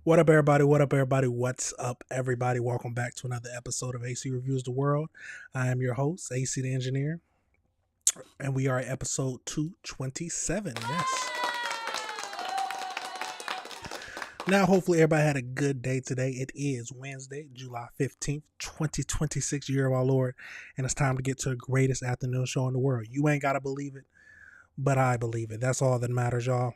What up, everybody? What up, everybody? What's up, everybody? Welcome back to another episode of AC Reviews the World. I am your host, AC the Engineer, and we are at episode 227. Yes. Now, hopefully, everybody had a good day today. It is Wednesday, July 15th, 2026, year of our Lord, and it's time to get to the greatest afternoon show in the world. You ain't got to believe it, but I believe it. That's all that matters, y'all.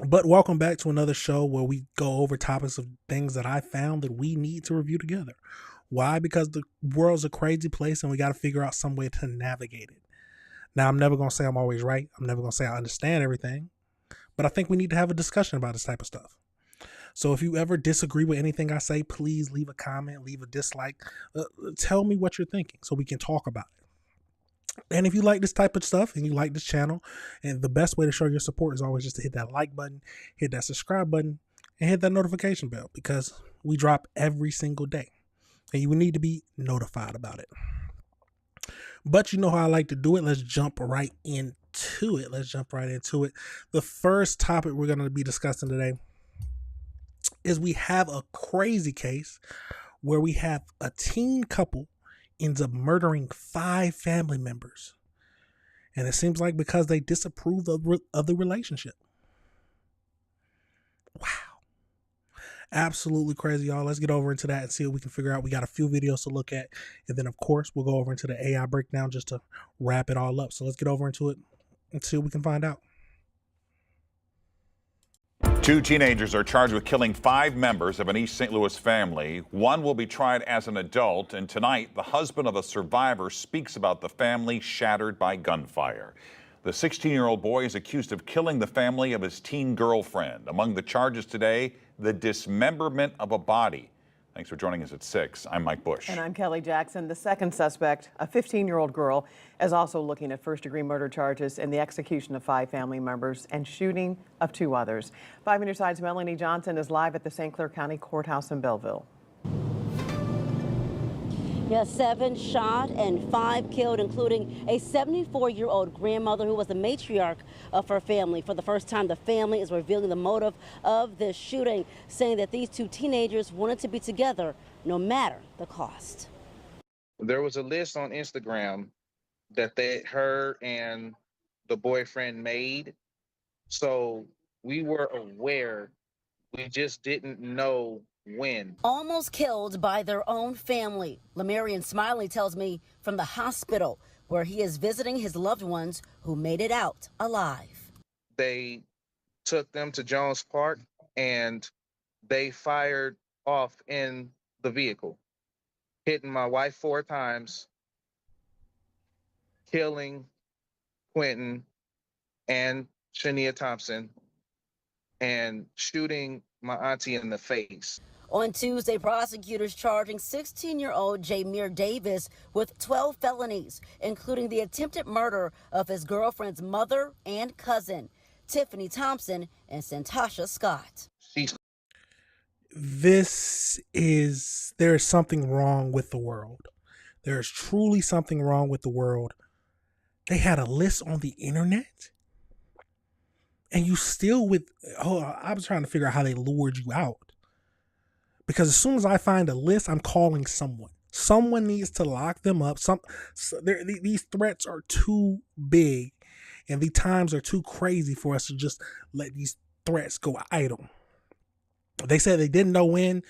But welcome back to another show where we go over topics of things that I found that we need to review together. Why? Because the world's a crazy place and we got to figure out some way to navigate it. Now, I'm never going to say I'm always right. I'm never going to say I understand everything. But I think we need to have a discussion about this type of stuff. So if you ever disagree with anything I say, please leave a comment, leave a dislike. Tell me what you're thinking so we can talk about it. And if you like this type of stuff and you like this channel, and the best way to show your support is always just to hit that like button, hit that subscribe button, and hit that notification bell because we drop every single day and you need to be notified about it. But you know how I like to do it. Let's jump right into it. The first topic we're going to be discussing today is we have a crazy case where we have a teen couple ends up murdering 5 family members. And it seems like because they disapprove of the relationship. Wow. Absolutely crazy, y'all. Let's get over into that and see what we can figure out. We got a few videos to look at. And then, of course, we'll go over into the AI breakdown just to wrap it all up. So let's get over into it and see what we can find out. 2 teenagers are charged with killing 5 members of an East St. Louis family. One will be tried as an adult, and tonight the husband of a survivor speaks about the family shattered by gunfire. The 16-year-old boy is accused of killing the family of his teen girlfriend. Among the charges today, the dismemberment of a body. Thanks for joining us at 6. I'm Mike Bush. And I'm Kelly Jackson. The second suspect, a 15-year-old girl, is also looking at first-degree murder charges in the execution of 5 family members and shooting of 2 others. 5 News 5's Melanie Johnson is live at the St. Clair County Courthouse in Belleville. Yes, 7 shot and 5 killed, including a 74-year-old grandmother who was the matriarch of her family. For the first time, the family is revealing the motive of this shooting, saying that these 2 teenagers wanted to be together no matter the cost. There was a list on Instagram that her and the boyfriend made. So we were aware, we just didn't know when. Almost killed by their own family. Lemarian Smiley tells me from the hospital where he is visiting his loved ones who made it out alive. They took them to Jones Park and they fired off in the vehicle, hitting my wife 4 times, killing Quentin and Shania Thompson, and shooting my auntie in the face. On Tuesday, prosecutors charging 16-year-old Jameer Davis with 12 felonies, including the attempted murder of his girlfriend's mother and cousin, Tiffany Thompson and Santasha Scott. There is something wrong with the world. There is truly something wrong with the world. They had a list on the internet and you still I was trying to figure out how they lured you out. Because as soon as I find a list, I'm calling someone. Someone needs to lock them up. These threats are too big and the times are too crazy for us to just let these threats go idle. They said they didn't know when.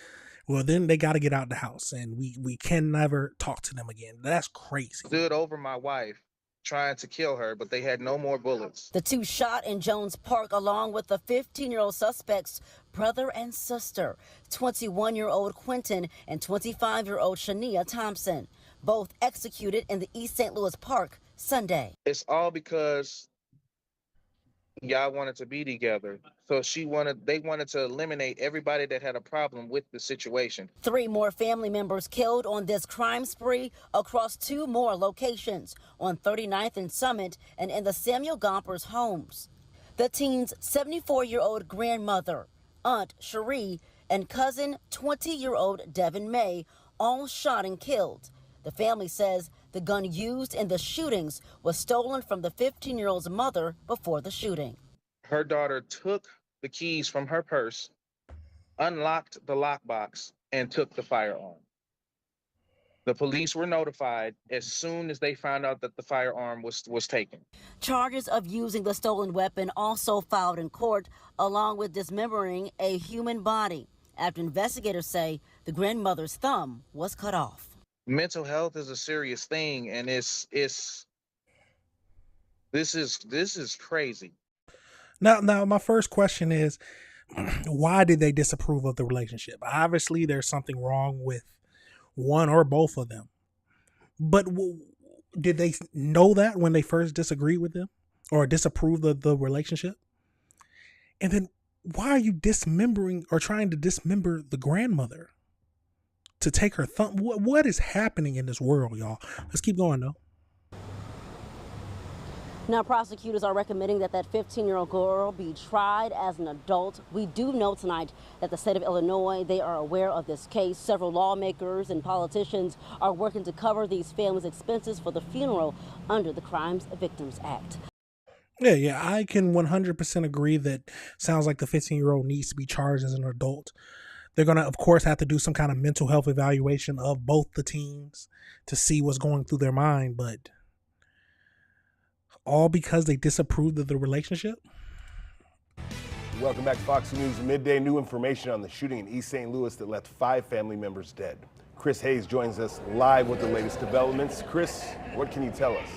Well, then they got to get out the house and we can never talk to them again. That's crazy. Stood over my wife trying to kill her, but they had no more bullets. The 2 shot in Jones Park along with the 15-year-old suspect's brother and sister, 21-year-old Quentin and 25-year-old Shania Thompson, both executed in the East St. Louis Park Sunday. It's all because y'all wanted to be together. So they wanted to eliminate everybody that had a problem with the situation. 3 more family members killed on this crime spree across 2 more locations on 39th and Summit and in the Samuel Gompers homes. The teen's 74-year-old grandmother, Aunt Cherie, and cousin 20-year-old Devin May all shot and killed. The family says the gun used in the shootings was stolen from the 15-year-old's mother before the shooting. Her daughter took the keys from her purse unlocked the lockbox, and took the firearm. The police were notified as soon as they found out that the firearm was taken. Charges of using the stolen weapon also filed in court, along with dismembering a human body, after investigators say the grandmother's thumb was cut off. Mental health is a serious thing, and this is crazy. Now, my first question is, why did they disapprove of the relationship? Obviously, there's something wrong with one or both of them. But did they know that when they first disagreed with them or disapproved of the relationship? And then why are you dismembering or trying to dismember the grandmother to take her thumb? What is happening in this world, y'all? Let's keep going, though. Now, prosecutors are recommending that 15-year-old girl be tried as an adult. We do know tonight that the state of Illinois, they are aware of this case. Several lawmakers and politicians are working to cover these families' expenses for the funeral under the Crimes Victims Act. Yeah, I can 100% agree that sounds like the 15-year-old needs to be charged as an adult. They're going to, of course, have to do some kind of mental health evaluation of both the teens to see what's going through their mind, but all because they disapproved of the relationship? Welcome back to Fox News Midday. New information on the shooting in East St. Louis that left 5 family members dead. Chris Hayes joins us live with the latest developments. Chris, what can you tell us?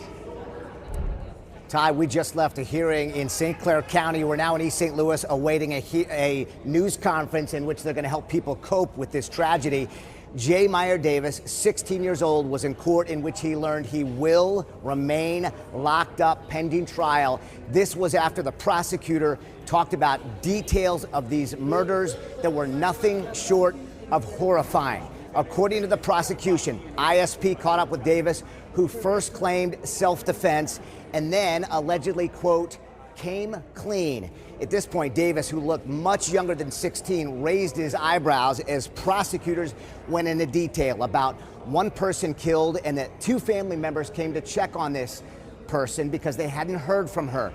Ty, we just left a hearing in St. Clair County. We're now in East St. Louis awaiting a news conference in which they're going to help people cope with this tragedy. Jay Meyer Davis, 16 years old, was in court in which he learned he will remain locked up pending trial. This was after the prosecutor talked about details of these murders that were nothing short of horrifying. According to the prosecution, ISP caught up with Davis, who first claimed self-defense and then allegedly, quote, came clean. At this point, Davis, who looked much younger than 16, raised his eyebrows as prosecutors went into detail about one person killed and that 2 family members came to check on this person because they hadn't heard from her.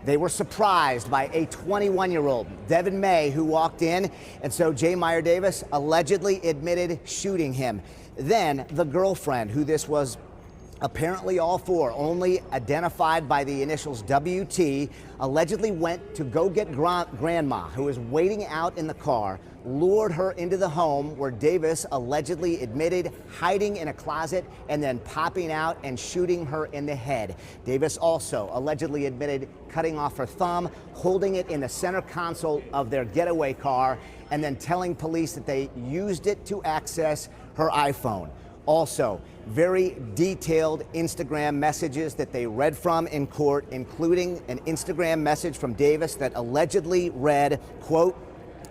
They were surprised by a 21-year-old, Devin May, who walked in, and so Jay Meyer Davis allegedly admitted shooting him. Then the girlfriend, who this was apparently all for, only identified by the initials WT, allegedly went to go get grandma, who was waiting out in the car, lured her into the home where Davis allegedly admitted hiding in a closet and then popping out and shooting her in the head. Davis also allegedly admitted cutting off her thumb, holding it in the center console of their getaway car, and then telling police that they used it to access her iPhone. Also, very detailed Instagram messages that they read from in court, including an Instagram message from Davis that allegedly read, quote,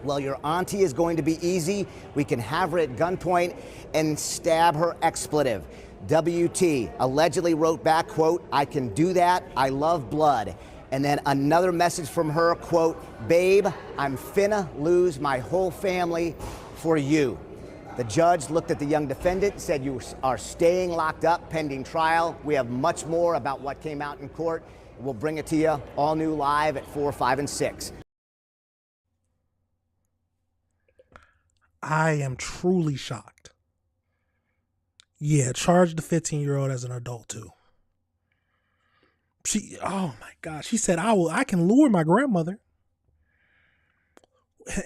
well, your auntie is going to be easy. We can have her at gunpoint and stab her expletive. WT allegedly wrote back, quote, I can do that. I love blood. And then another message from her, quote, babe, I'm finna lose my whole family for you. The judge looked at the young defendant, said you are staying locked up pending trial. We have much more about what came out in court. We'll bring it to you all new live at 4, 5, and 6. I am truly shocked. Yeah, charge the 15-year-old as an adult too. Oh my gosh, she said, I can lure my grandmother.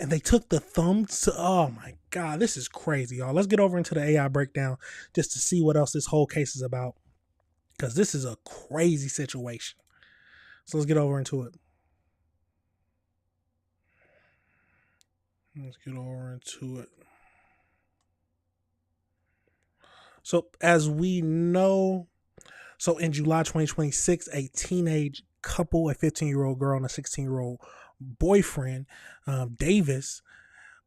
And they took the thumb to, oh my God, this is crazy, y'all. Let's get over into the AI breakdown just to see what else this whole case is about. Because this is a crazy situation. So let's get over into it. Let's get over into it. So as we know, so in July 2026, a teenage couple, a 15-year-old girl and a 16-year-old boyfriend, Davis,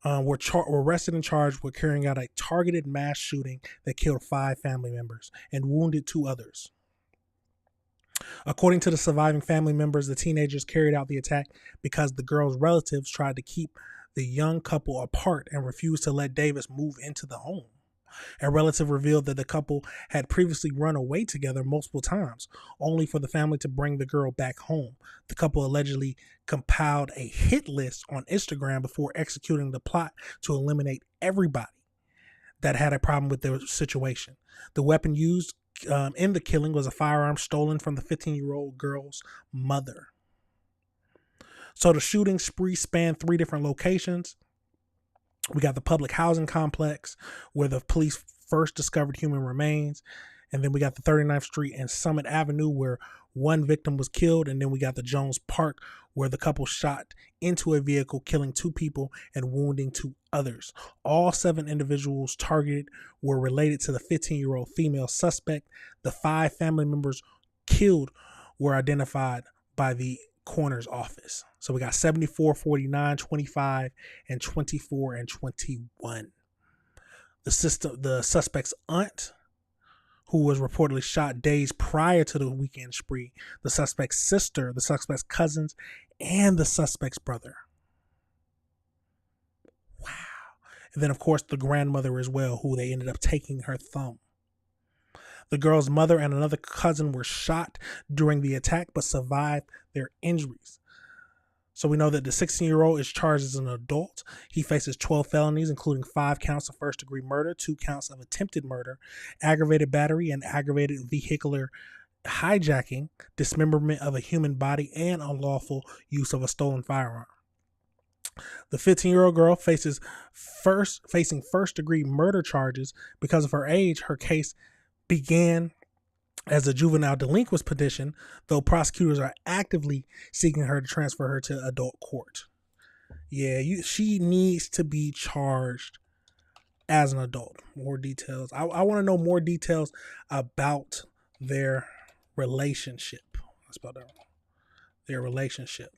were arrested and charged with carrying out a targeted mass shooting that killed 5 family members and wounded 2 others. According to the surviving family members, the teenagers carried out the attack because the girl's relatives tried to keep the young couple apart and refused to let Davis move into the home. A relative revealed that the couple had previously run away together multiple times, only for the family to bring the girl back home. The couple allegedly compiled a hit list on Instagram before executing the plot to eliminate everybody that had a problem with their situation. The weapon used in the killing was a firearm stolen from the 15-year-old girl's mother. So the shooting spree spanned 3 different locations. We got the public housing complex where the police first discovered human remains. And then we got the 39th Street and Summit Avenue where one victim was killed. And then we got the Jones Park where the couple shot into a vehicle, killing 2 people and wounding 2 others. All 7 individuals targeted were related to the 15-year-old female suspect. The 5 family members killed were identified by the coroner's office. So we got 74, 49, 25, and 24 and 21. The suspect's aunt, who was reportedly shot days prior to the weekend spree, the suspect's sister, the suspect's cousins, and the suspect's brother. Wow. And then, of course, the grandmother as well, who they ended up taking her thumb. The girl's mother and another cousin were shot during the attack but survived their injuries. So we know that the 16-year-old is charged as an adult. He faces 12 felonies, including 5 counts of first-degree murder, 2 counts of attempted murder, aggravated battery, and aggravated vehicular hijacking, dismemberment of a human body, and unlawful use of a stolen firearm. The 15-year-old girl facing first-degree murder charges because of her age. Her case began as a juvenile delinquent petition, though prosecutors are actively seeking her to transfer her to adult court. Yeah, she needs to be charged as an adult. More details. I want to know more details about their relationship. I spelled that wrong. Their relationship.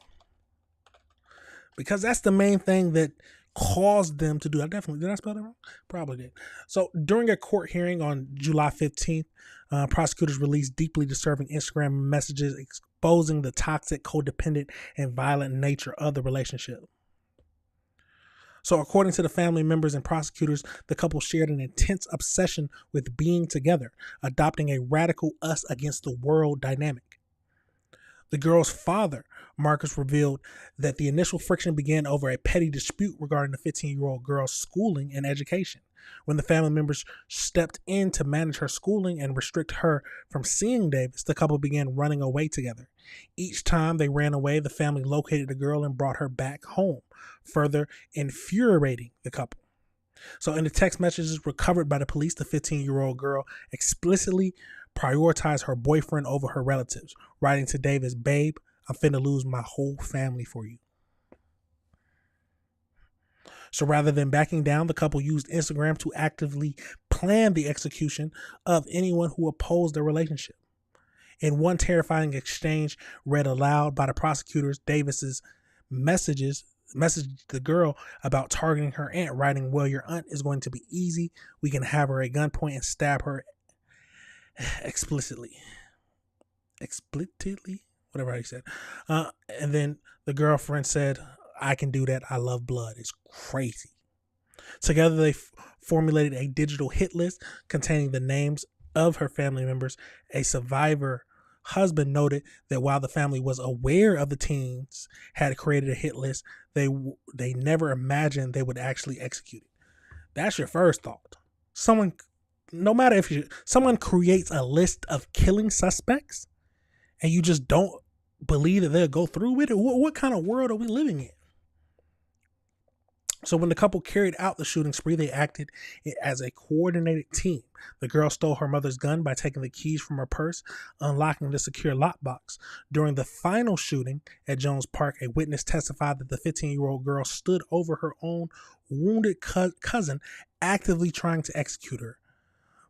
Because that's the main thing that caused them to do that. Did I spell that wrong? Probably did. So during a court hearing on July 15th, prosecutors released deeply disturbing Instagram messages exposing the toxic, codependent, and violent nature of the relationship. So according to the family members and prosecutors, the couple shared an intense obsession with being together, adopting a radical us against the world dynamic. The girl's father, Marcus, revealed that the initial friction began over a petty dispute regarding the 15-year-old girl's schooling and education. When the family members stepped in to manage her schooling and restrict her from seeing Davis, the couple began running away together. Each time they ran away, the family located the girl and brought her back home, further infuriating the couple. So in the text messages recovered by the police, the 15-year-old girl explicitly prioritized her boyfriend over her relatives, writing to Davis, "Babe, I'm finna lose my whole family for you." So rather than backing down, the couple used Instagram to actively plan the execution of anyone who opposed their relationship. In one terrifying exchange read aloud by the prosecutors, Davis's messaged the girl about targeting her aunt, writing, "Well, your aunt is going to be easy. We can have her at gunpoint and stab her explicitly, whatever he said." And then the girlfriend said, "I can do that. I love blood." It's crazy. Together, they formulated a digital hit list containing the names of her family members. A survivor husband noted that while the family was aware of the teens had created a hit list, they never imagined they would actually execute it. That's your first thought. Someone creates a list of killing suspects and you just don't believe that they'll go through with it. What kind of world are we living in? So when the couple carried out the shooting spree, they acted as a coordinated team. The girl stole her mother's gun by taking the keys from her purse, unlocking the secure lockbox. During the final shooting at Jones Park, a witness testified that the 15-year-old girl stood over her own wounded cousin, actively trying to execute her,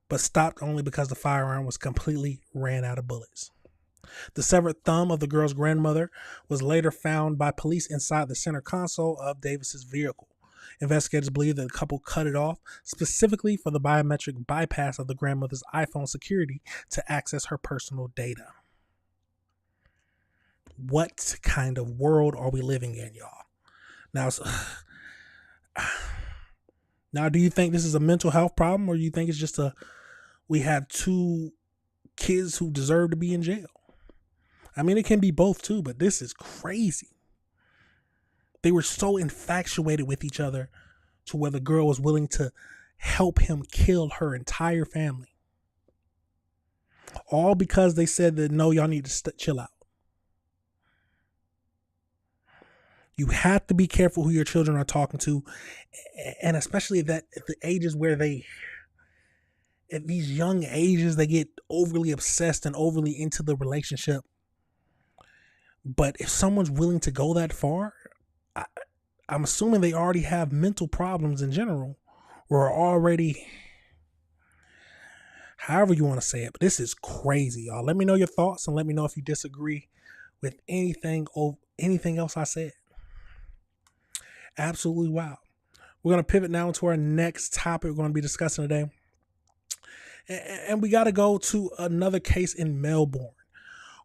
but stopped only because the firearm was completely ran out of bullets. The severed thumb of the girl's grandmother was later found by police inside the center console of Davis's vehicle. Investigators believe that the couple cut it off specifically for the biometric bypass of the grandmother's iPhone security to access her personal data. What kind of world are we living in, y'all? Now, Now, do you think this is a mental health problem, or do you think it's just we have two kids who deserve to be in jail? I mean, it can be both too, but this is crazy. They were so infatuated with each other to where the girl was willing to help him kill her entire family. All because they said that, no, y'all need to chill out. You have to be careful who your children are talking to, and especially that at the ages where at these young ages, they get overly obsessed and overly into the relationship. But if someone's willing to go that far, I'm assuming they already have mental problems in general, or are already, however you want to say it. But this is crazy, y'all. Let me know your thoughts, and let me know if you disagree with anything else I said. Absolutely wow. We're going to pivot now into our next topic we're going to be discussing today. And we got to go to another case in Melbourne,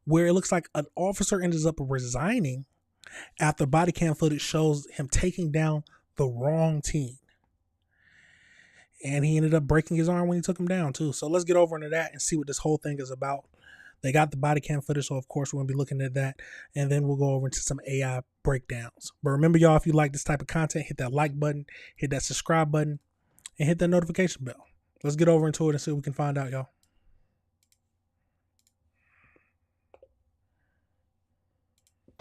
where it looks like an officer ends up resigning after body cam footage shows him taking down the wrong teen. And he ended up breaking his arm when he took him down too. So let's get over into that and see what this whole thing is about. They got the body cam footage, so of course we're going to be looking at that. And then we'll go over into some AI breakdowns. But remember, y'all, if you like this type of content, hit that like button, hit that subscribe button, and hit that notification bell. Let's get over into it and see what we can find out, y'all.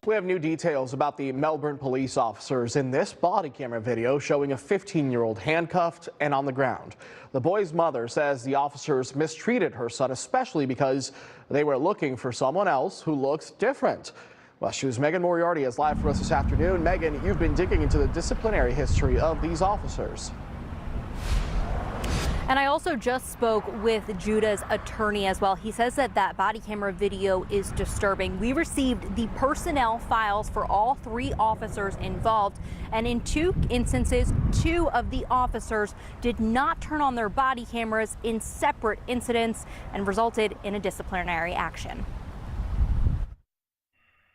We have new details about the Melbourne police officers in this body camera video showing a 15-year-old handcuffed and on the ground. The boy's mother says the officers mistreated her son, especially because they were looking for someone else who looks different. West 2's Megan Moriarty is live for us this afternoon. Megan, you've been digging into the disciplinary history of these officers. And I also just spoke with Judah's attorney as well. He says that body camera video is disturbing. We received the personnel files for all three officers involved. And in two instances, two of the officers did not turn on their body cameras in separate incidents and resulted in a disciplinary action.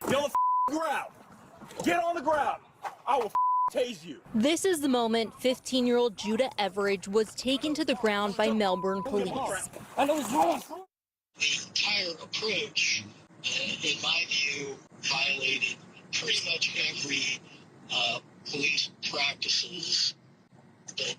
Get on the ground. Get on the ground. I will tase you. This is the moment 15-year-old Judah Everidge was taken to the ground by Melbourne police. I know it's wrong. The entire approach, in my view, violated pretty much every police practices that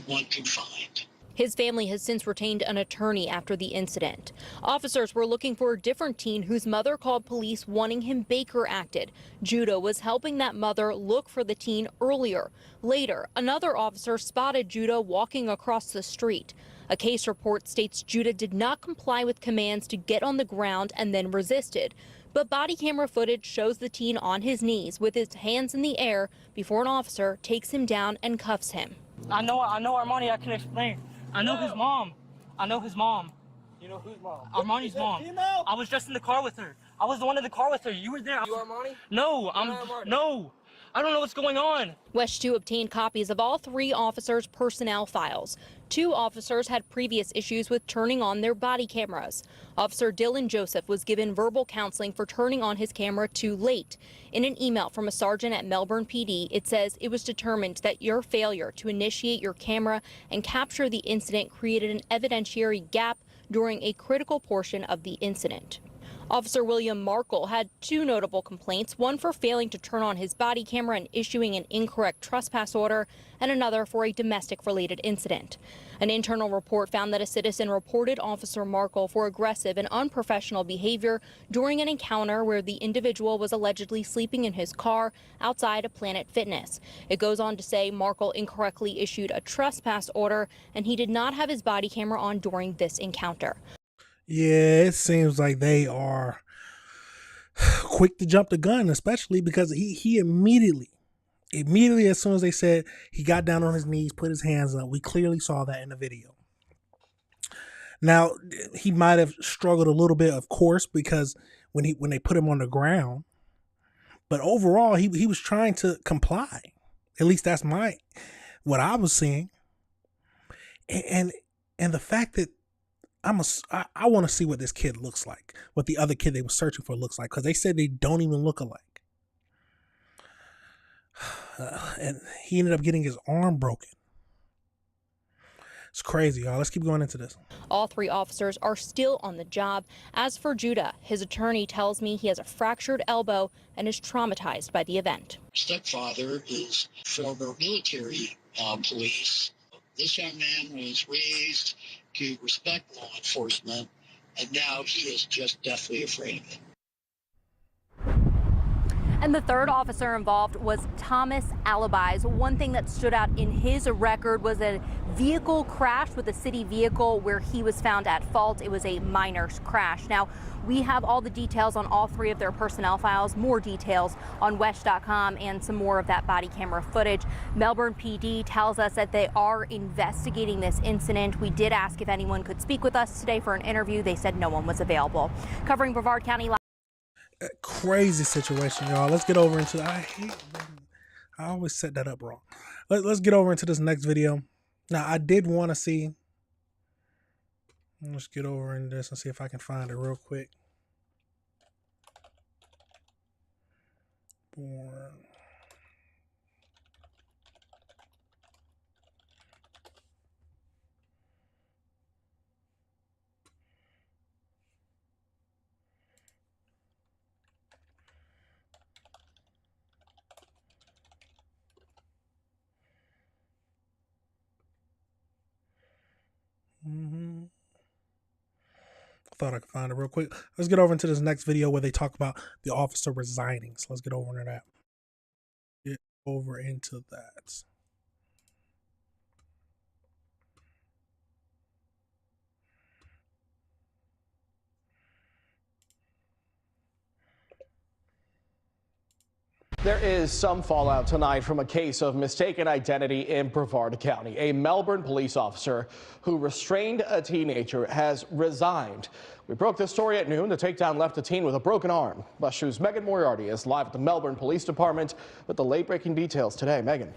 one can find. His family has since retained an attorney after the incident. Officers were looking for a different teen whose mother called police wanting him Baker acted. Judah was helping that mother look for the teen earlier. Later, another officer spotted Judah walking across the street. A case report states Judah did not comply with commands to get on the ground and then resisted. But body camera footage shows the teen on his knees with his hands in the air before an officer takes him down and cuffs him. I know Armani, I can explain. I know his mom. You know whose mom? Armani's mom. Female? I was just in the car with her. I was the one in the car with her. You were there. You Armani? No, no. I don't know what's going on. West 2 obtained copies of all three officers' personnel files. Two officers had previous issues with turning on their body cameras. Officer Dylan Joseph was given verbal counseling for turning on his camera too late. In an email from a sergeant at Melbourne PD, it says it was determined that your failure to initiate your camera and capture the incident created an evidentiary gap during a critical portion of the incident. Officer William Markle had two notable complaints, one for failing to turn on his body camera and issuing an incorrect trespass order, and another for a domestic-related incident. An internal report found that a citizen reported Officer Markle for aggressive and unprofessional behavior during an encounter where the individual was allegedly sleeping in his car outside of Planet Fitness. It goes on to say Markle incorrectly issued a trespass order, and he did not have his body camera on during this encounter. Yeah, it seems like they are quick to jump the gun, especially because he immediately, as soon as they said he got down on his knees, put his hands up, we clearly saw that in the video. Now, he might have struggled a little bit, of course, because when they put him on the ground, but overall, he was trying to comply. At least that's what I was seeing. And the fact that I want to see what this kid looks like, what the other kid they were searching for looks like, because they said they don't even look alike. And he ended up getting his arm broken. It's crazy, y'all. Let's keep going into this. All three officers are still on the job. As for Judah, his attorney tells me he has a fractured elbow and is traumatized by the event. Stepfather is former military police. This young man was raised to respect law enforcement, and now he is just deathly afraid of it. And the third officer involved was Thomas Alibis. One thing that stood out in his record was a vehicle crash with a city vehicle where he was found at fault. It was a minor crash. Now, we have all the details on all three of their personnel files, more details on WESH.com, and some more of that body camera footage. Melbourne PD tells us that they are investigating this incident. We did ask if anyone could speak with us today for an interview. They said no one was available. Covering Brevard County. Crazy situation, y'all. Let's get over into. I always set that up wrong. Let's get over into this next video. Now, I did want to see. Let's get over in this and see if I can find it real quick. Thought I could find it real quick. Let's get over into this next video where they talk about the officer resigning. So let's get over into that. Get over into that. There is some fallout tonight from a case of mistaken identity in Brevard County. A Melbourne police officer who restrained a teenager has resigned. We broke this story at noon. The takedown left a teen with a broken arm. WESH News' Megan Moriarty is live at the Melbourne Police Department with the late-breaking details today. Megan.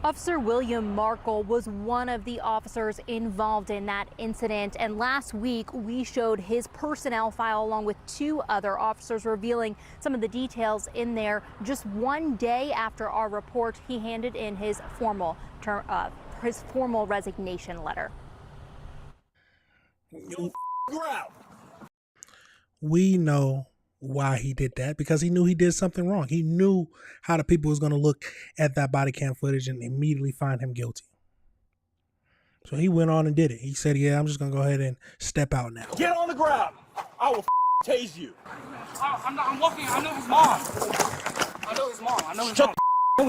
Officer William Markle was one of the officers involved in that incident, and last week we showed his personnel file along with two other officers, revealing some of the details in there. Just one day after our report, he handed in his formal resignation letter. We know why he did that, because he knew he did something wrong. He knew how the people was going to look at that body cam footage and immediately find him guilty. So he went on and did it. He said, yeah, I'm just going to go ahead and step out now. Get on the ground. I will tase you. I'm walking. I know his mom. I know his mom. I know his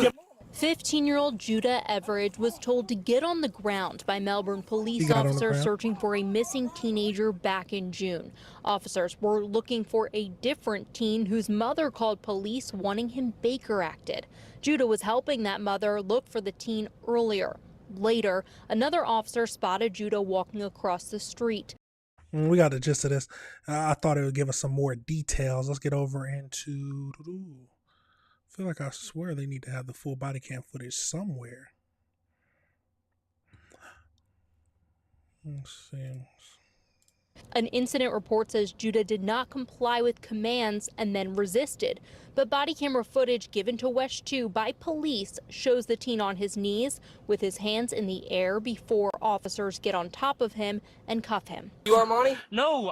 mom. 15-year-old Judah Everidge was told to get on the ground by Melbourne police officers searching for a missing teenager back in June. Officers were looking for a different teen whose mother called police wanting him Baker acted. Judah was helping that mother look for the teen earlier. Later, another officer spotted Judah walking across the street. We got the gist of this. I thought it would give us some more details. Let's get over into... I feel like I swear they need to have the full body cam footage somewhere. Let's see. An incident report says Judah did not comply with commands and then resisted. But body camera footage given to WESH 2 by police shows the teen on his knees with his hands in the air before officers get on top of him and cuff him. You Armani? No,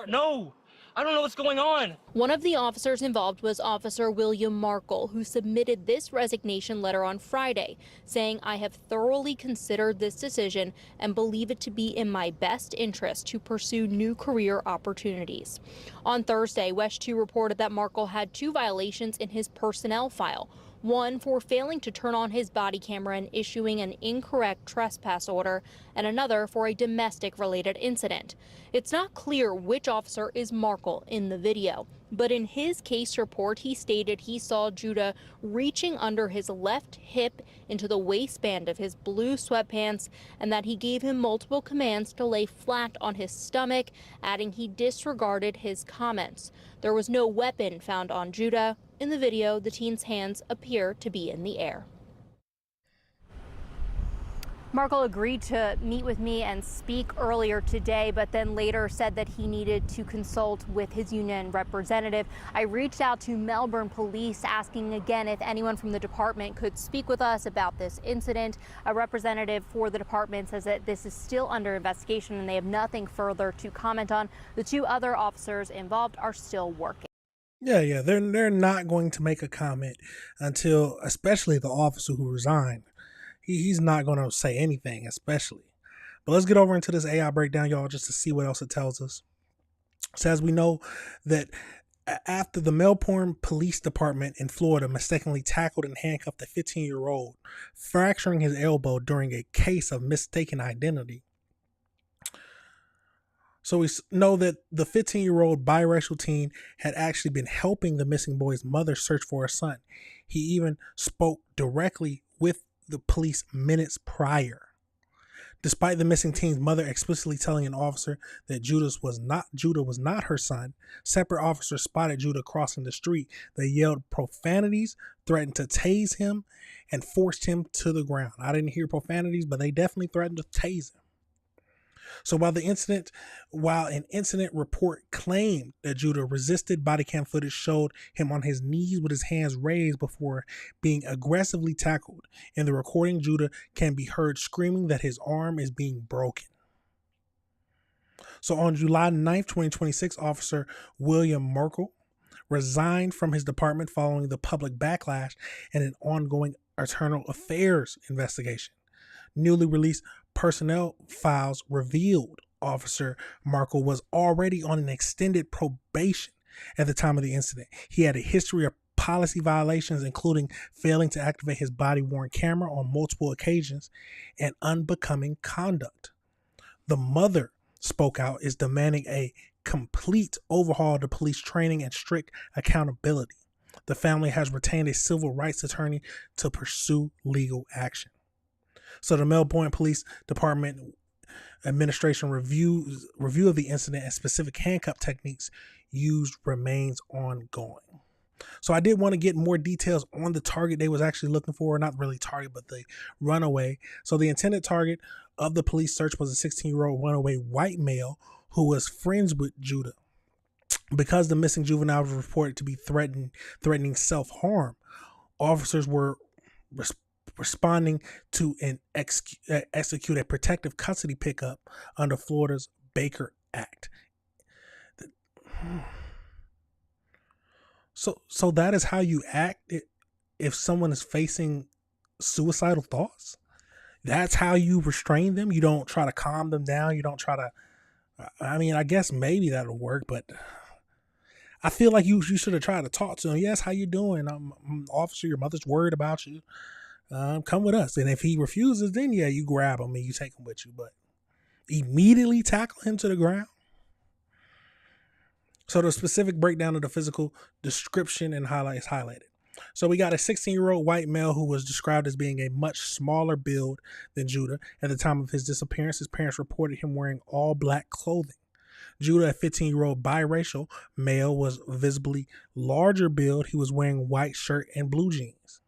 no. I don't know what's going on. One of the officers involved was Officer William Markle, who submitted this resignation letter on Friday, saying, I have thoroughly considered this decision and believe it to be in my best interest to pursue new career opportunities. On Thursday, WESH 2 reported that Markle had two violations in his personnel file. One for failing to turn on his body camera and issuing an incorrect trespass order, and another for a domestic-related incident. It's not clear which officer is Markle in the video, but in his case report, he stated he saw Judah reaching under his left hip into the waistband of his blue sweatpants, and that he gave him multiple commands to lay flat on his stomach, adding he disregarded his comments. There was no weapon found on Judah. In the video, the teen's hands appear to be in the air. Markle agreed to meet with me and speak earlier today, but then later said that he needed to consult with his union representative. I reached out to Melbourne Police asking again if anyone from the department could speak with us about this incident. A representative for the department says that this is still under investigation and they have nothing further to comment on. The two other officers involved are still working. Yeah, they're not going to make a comment until, especially the officer who resigned. He's not going to say anything, especially. But let's get over into this AI breakdown, y'all, just to see what else it tells us. So as we know that after the Melbourne Police Department in Florida mistakenly tackled and handcuffed a 15-year-old, fracturing his elbow during a case of mistaken identity. So we know that the 15-year-old biracial teen had actually been helping the missing boy's mother search for her son. He even spoke directly with the police minutes prior. Despite the missing teen's mother explicitly telling an officer that Judah was not her son, separate officers spotted Judah crossing the street. They yelled profanities, threatened to tase him, and forced him to the ground. I didn't hear profanities, but they definitely threatened to tase him. So while an incident report claimed that Judah resisted, body cam footage showed him on his knees with his hands raised before being aggressively tackled. In the recording, Judah can be heard screaming that his arm is being broken. So on July 9th, 2026, Officer William Merkel resigned from his department following the public backlash and an ongoing internal affairs investigation. Newly released personnel files revealed Officer Merkel was already on an extended probation at the time of the incident. He had a history of policy violations, including failing to activate his body-worn camera on multiple occasions and unbecoming conduct. The mother spoke out, is demanding a complete overhaul of the police training and strict accountability. The family has retained a civil rights attorney to pursue legal action. So the Melbourne Police Department administration review of the incident and specific handcuff techniques used remains ongoing. So I did want to get more details on the target they was actually looking for, not really target, but the runaway. So the intended target of the police search was a 16-year-old runaway white male who was friends with Judah. Because the missing juvenile was reported to be threatening self-harm, officers were responding to execute a protective custody pickup under Florida's Baker Act. So that is how you act if someone is facing suicidal thoughts. That's how you restrain them. You don't try to calm them down. You don't try to, I mean, I guess maybe that'll work, but I feel like you should have tried to talk to him. Yes, how you doing? I'm officer, your mother's worried about you. Come with us. And if he refuses, then yeah, you grab him and you take him with you. But immediately tackle him to the ground. So the specific breakdown of the physical description and highlights highlighted. So we got a 16-year-old white male who was described as being a much smaller build than Judah. At the time of his disappearance, his parents reported him wearing all black clothing. Judah, a 15-year-old biracial male, was visibly larger build. He was wearing white shirt and blue jeans.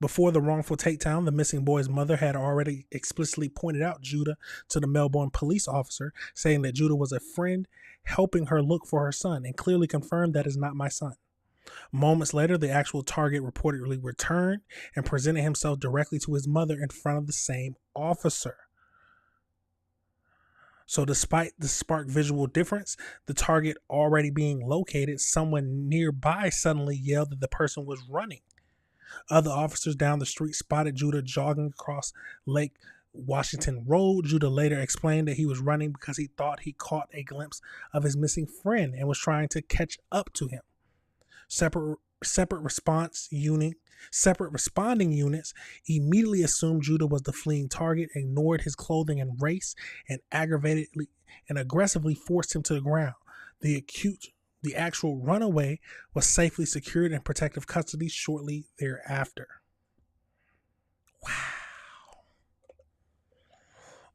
Before the wrongful takedown, the missing boy's mother had already explicitly pointed out Judah to the Melbourne police officer, saying that Judah was a friend helping her look for her son, and clearly confirmed that is not my son. Moments later, the actual target reportedly returned and presented himself directly to his mother in front of the same officer. So despite the stark visual difference, the target already being located, someone nearby suddenly yelled that the person was running. Other officers down the street spotted Judah jogging across Lake Washington Road. Judah later explained that he was running because he thought he caught a glimpse of his missing friend and was trying to catch up to him. Separate responding units immediately assumed Judah was the fleeing target, ignored his clothing and race, and aggressively forced him to the ground. The actual runaway was safely secured in protective custody shortly thereafter. Wow.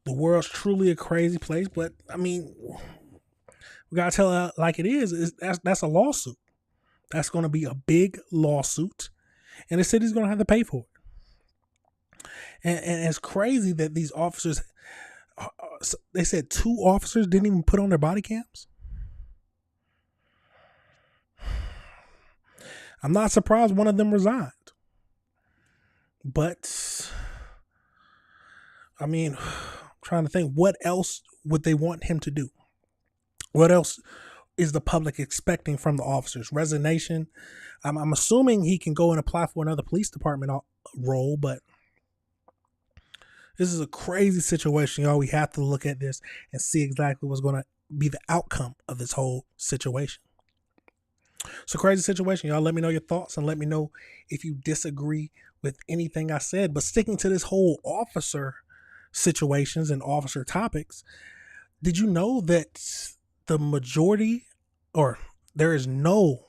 The world's truly a crazy place, but I mean, we gotta tell it like it is. That's a lawsuit. That's going to be a big lawsuit, and the city's going to have to pay for it. And it's crazy that these officers, they said 2 officers didn't even put on their body cams. I'm not surprised one of them resigned. But, I mean, I'm trying to think, what else would they want him to do? What else is the public expecting from the officers? Resignation? I'm assuming he can go and apply for another police department role, but this is a crazy situation, y'all. We have to look at this and see exactly what's going to be the outcome of this whole situation. It's a crazy situation, y'all. Let me know your thoughts and let me know if you disagree with anything I said. But sticking to this whole officer situations and officer topics, did you know that the majority, or there is no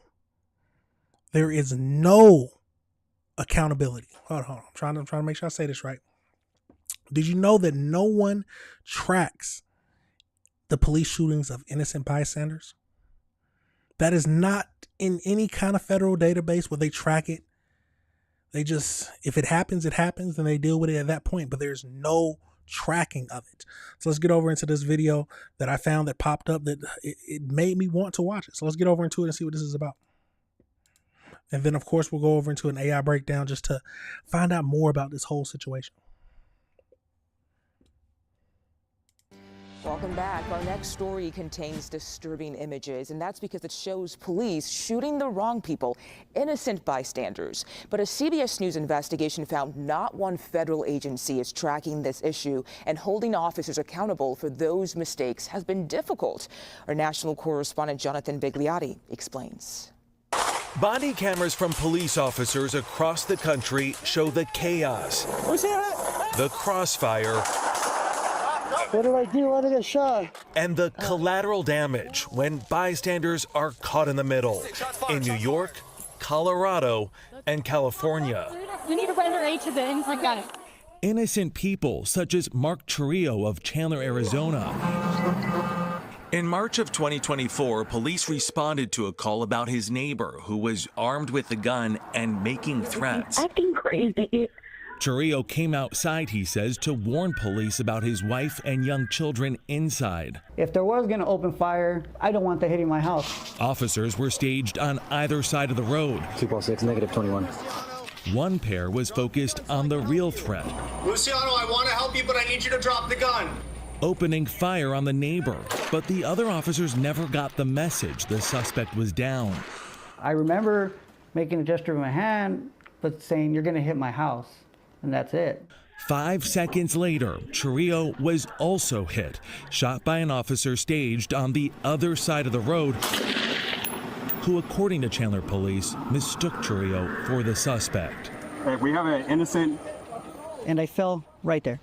accountability? Hold on. I'm trying to make sure I say this right. Did you know that no one tracks the police shootings of innocent bystanders? That is not in any kind of federal database where they track it. They just, if it happens, it happens, and they deal with it at that point. But there's no tracking of it. So let's get over into this video that I found that popped up that it made me want to watch it. So let's get over into it and see what this is about. And then, of course, we'll go over into an AI breakdown just to find out more about this whole situation. Welcome back. Our next story contains disturbing images, and that's because it shows police shooting the wrong people, innocent bystanders. But a CBS News investigation found not one federal agency is tracking this issue, and holding officers accountable for those mistakes has been difficult. Our national correspondent Jonathan Bigliotti explains. Body cameras from police officers across the country show the chaos, the crossfire, what did I do? Why did I get shot? and the collateral damage when bystanders are caught in the middle in New York, Colorado, and California. We need to render aid to them. I got it. Innocent people such as Mark Trillo of Chandler, Arizona. In March of 2024, police responded to a call about his neighbor who was armed with a gun and making threats. Acting crazy. Churrillo came outside, he says, to warn police about his wife and young children inside. If there was going to open fire, I don't want that hitting my house. Officers were staged on either side of the road. 2.6, negative 21. One pair was focused on the real threat. Luciano, I want to help you, but I need you to drop the gun. Opening fire on the neighbor, but the other officers never got the message the suspect was down. I remember making a gesture with my hand, but saying, "You're going to hit my house." And that's it. 5 seconds later, Churrillo was also hit, shot by an officer staged on the other side of the road, who, according to Chandler police, mistook Churrillo for the suspect. We have an innocent. And I fell right there.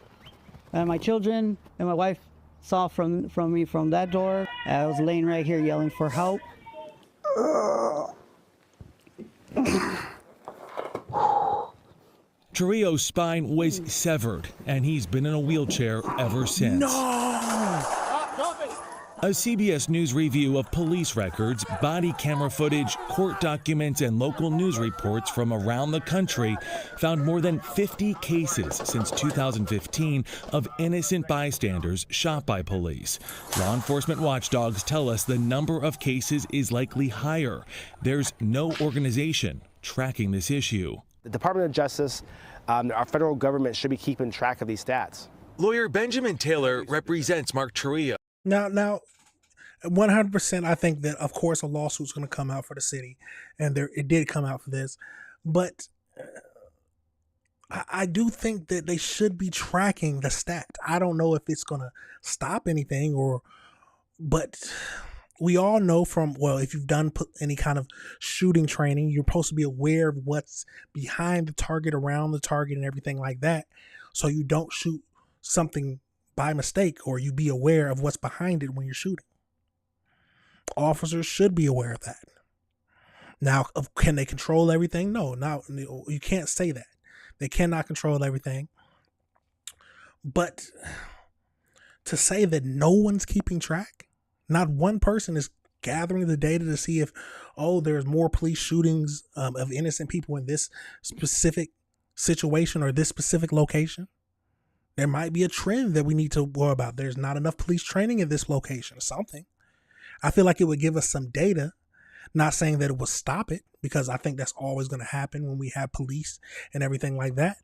And my children and my wife saw from me from that door. I was laying right here yelling for help. Churrillo's spine was severed, and he's been in a wheelchair ever since. No! A CBS News review of police records, body camera footage, court documents, and local news reports from around the country found more than 50 cases since 2015 of innocent bystanders shot by police. Law enforcement watchdogs tell us the number of cases is likely higher. There's no organization tracking this issue. The Department of Justice, our federal government should be keeping track of these stats. Lawyer Benjamin Taylor represents Mark Churrillo. Now, 100%, I think that, of course, a lawsuit's going to come out for the city, and it did come out for this. But I do think that they should be tracking the stat. I don't know if it's going to stop anything, but we all know if you've done any kind of shooting training, you're supposed to be aware of what's behind the target, around the target, and everything like that, so you don't shoot something by mistake, or you be aware of what's behind it when you're shooting. Officers should be aware of that. Now, can they control everything? No, you can't say that. They cannot control everything. But to say that no one's keeping track, not one person is gathering the data to see if, there's more police shootings of innocent people in this specific situation or this specific location. There might be a trend that we need to worry about. There's not enough police training in this location or something. I feel like it would give us some data, not saying that it will stop it, because I think that's always going to happen when we have police and everything like that.